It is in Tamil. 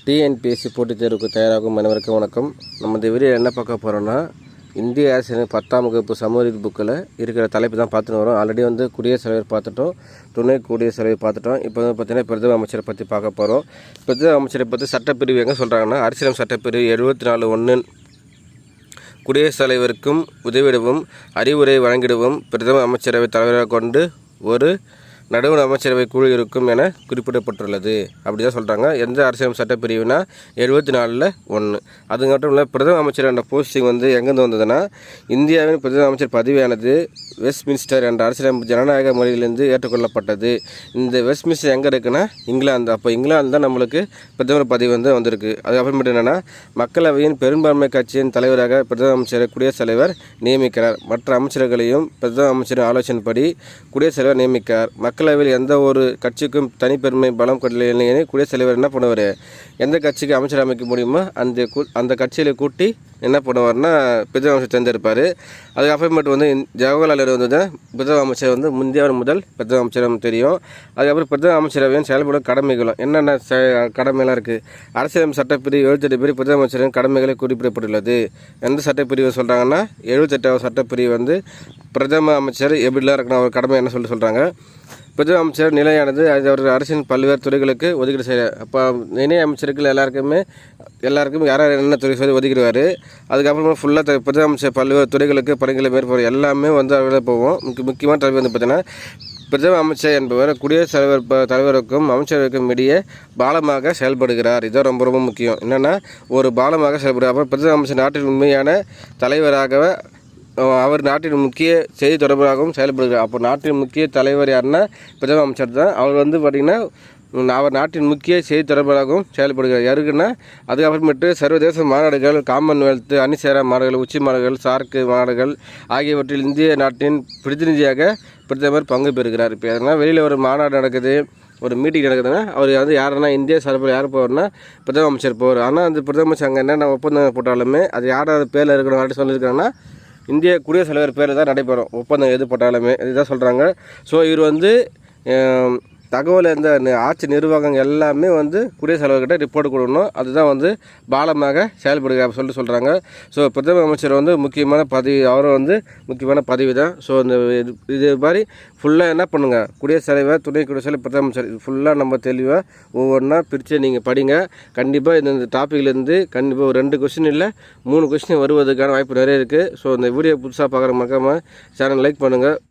டிஎன்பிஎஸ்சி போட்டித் தேர்வுக்கு தயாராகும் அனைவருக்கும் வணக்கம். நம்ம இந்த வீடியோ என்ன பார்க்க போகிறோன்னா, இந்திய அரசின் 10ஆம் வகுப்பு சமூக அறிவு புக்கில் இருக்கிற தலைப்பு தான் பார்த்துன்னு வரோம். ஆல்ரெடி குடியரசுத் தலைவர் பார்த்துட்டோம், துணை குடியரசுத் தலைவர் பார்த்துட்டோம். இப்போ பார்த்திங்கன்னா பிரதம அமைச்சரை பற்றி பார்க்க போகிறோம். பிரதம அமைச்சரை பற்றி சட்டப்பிரிவு எங்கே சொல்கிறாங்கன்னா, அரசியலமைப்பு சட்டப்பிரிவு 74(1) குடியரசுத் தலைவருக்கும் உதவிடவும் அறிவுரை வழங்கிடவும் பிரதம அமைச்சரவை தலைவராக கொண்டு ஒரு நடுவண் அமைச்சரவை குழு இருக்கும் என குறிப்பிடப்பட்டுள்ளது. அப்படி தான் சொல்கிறாங்க. எந்த அரசியல் சட்டப்பிரிவுனா 74(1). அது மட்டும் இல்லை, பிரதம அமைச்சர் என்ற போஸ்டிங் எங்கேருந்து வந்ததுன்னா, இந்தியாவின் பிரதம அமைச்சர் பதவியானது வெஸ்ட்மின்ஸ்டர் என்ற அரசியலமைப்பு ஜனநாயக முறையிலிருந்து ஏற்றுக்கொள்ளப்பட்டது. இந்த வெஸ்ட்மின்ஸ்டர் எங்கே இருக்குன்னா இங்கிலாந்து. அப்போ இங்கிலாந்து தான் நம்மளுக்கு பிரதமர் பதவி வந்திருக்கு. அதுக்கப்புறமேட்டு என்னென்னா, மக்களவையின் பெரும்பான்மை கட்சியின் தலைவராக பிரதம அமைச்சரை குடியரசுத் தலைவர் நியமிக்கிறார். மற்ற அமைச்சர்களையும் பிரதம அமைச்சரின் ஆலோசனைப்படி குடியரசுத் தலைவர் நியமிக்கிறார். மக்களவையில் எந்த ஒரு கட்சிக்கும் தனிப்பெருமை பலம் கொண்டதில்லை. குடியரசுத் தலைவர் என்ன பண்ணுவார், எந்த கட்சிக்கு அமைச்சர் அமைக்க முடியுமோ அந்த கட்சியில் கூட்டி என்ன பண்ணுவார்னா பிரதம அமைச்சர் தேர்ந்தெடுப்பார். அதுக்கப்புறமேட்டு ஜவஹர்லால் நேரு பிரதம அமைச்சர் இந்தியாவின் முதல் பிரதம அமைச்சர் தெரியும். அதுக்கப்புறம் பிரதம அமைச்சரவையின் செயல்படும் கடமைகளும் என்னென்ன கடமைலாம் இருக்குது. அரசியலமைப்பு சட்டப்பிரிவு 78 பேர் பிரதம அமைச்சரின் கடமைகளை குறிப்பிடப்பட்டுள்ளது. எந்த சட்டப்பிரிவு சொல்கிறாங்கன்னா, 78வது சட்டப்பிரிவு பிரதம அமைச்சர் எப்படிலாம் இருக்கணும், அவர் கடமை என்ன சொல்கிறாங்க. பிரதம அமைச்சர் நிலையானது அவர்கள் அரசின் பல்வேறு துறைகளுக்கு ஒதுக்கீடு செய்ய. அப்போ இணை அமைச்சர்கள் எல்லாருக்குமே யார் என்ன துறை சொல்லி ஒதுக்கிடுவார். அதுக்கப்புறமா ஃபுல்லாக பிரதம அமைச்சர் பல்வேறு துறைகளுக்கு பணிகளை மேற்கொள்வார். எல்லாமே அவர்கள் போவோம். முக்கியமான தலைவர் பார்த்தீங்கன்னா, பிரதம அமைச்சர் என்பவர் குடியரசுத் தலைவருக்கும் அமைச்சருக்கும் இடையே பாலமாக செயல்படுகிறார். இதுதான் ரொம்ப ரொம்ப முக்கியம். என்னென்னா, ஒரு பாலமாக செயல்படுகிறார். அப்புறம் பிரதம அமைச்சர் நாட்டின் உண்மையான தலைவராக அவர் நாட்டின் முக்கிய செய்தி தொடர்பாகவும் செயல்படுகிறார். அப்போ நாட்டின் முக்கிய தலைவர் யாருன்னா பிரதம அமைச்சர் தான். அவர் பார்த்திங்கன்னா அவர் நாட்டின் முக்கிய செய்தி தொடர்பாகவும் செயல்படுகிறார். யாருக்குன்னா, அதுக்கப்புறமேட்டு சர்வதேச மாநாடுகள், காமன்வெல்த், அணிசேரா மாநாடுகள், உச்சி மாநாடுகள், சார்க்கு மாநாடுகள் ஆகியவற்றில் இந்திய நாட்டின் பிரதிநிதியாக பிரதமர் பங்கு பெறுகிறார். இப்போ எதனால் வெளியில் ஒரு மாநாடு நடக்குது, ஒரு மீட்டிங் நடக்குதுன்னா அவர் யாருன்னா இந்திய சார்பில் யார் போவார்னா பிரதம அமைச்சர் போவார். ஆனால் அந்த பிரதம அமைச்சர் அங்கே என்னென்ன ஒப்பந்தம் போட்டாலுமே அது யாராவது பேரில் இருக்கணும் அப்படின்னு சொல்லியிருக்காங்கன்னா, இந்திய குடியரசுத் தலைவர் பேரில் தான் நடைபெறும் ஒப்பந்தம் எது போட்டாலுமே. இதுதான் சொல்கிறாங்க. ஸோ இவர் தகவல் ஆட்சி நிர்வாகம் எல்லாமே குடியரசுத் தலைவர்கிட்ட ரிப்போர்ட் கொடுக்கணும். அதுதான் பாலமாக செயல்படுகிறார் சொல்கிறாங்க. ஸோ பிரதம அமைச்சர் முக்கியமான பதவி, அவரும் முக்கியமான பதவி தான். ஸோ இது மாதிரி ஃபுல்லாக என்ன பண்ணுங்கள், குடியரசுத் தலைவர், துணை குடியரசுத் தலைவர், பிரதம அமைச்சர் ஃபுல்லாக நம்ம தெளிவாக ஒவ்வொன்றா பிரித்து நீங்கள் படிங்க. கண்டிப்பாக இந்த டாப்பிக்லேருந்து கண்டிப்பாக ஒரு 2 கொஸ்டின் இல்லை 3 கொஸ்டின் வருவதற்கான வாய்ப்பு நிறைய இருக்குது. ஸோ இந்த வீடியோ புதுசாக பார்க்குற மறக்காம சேனல் லைக் பண்ணுங்கள்.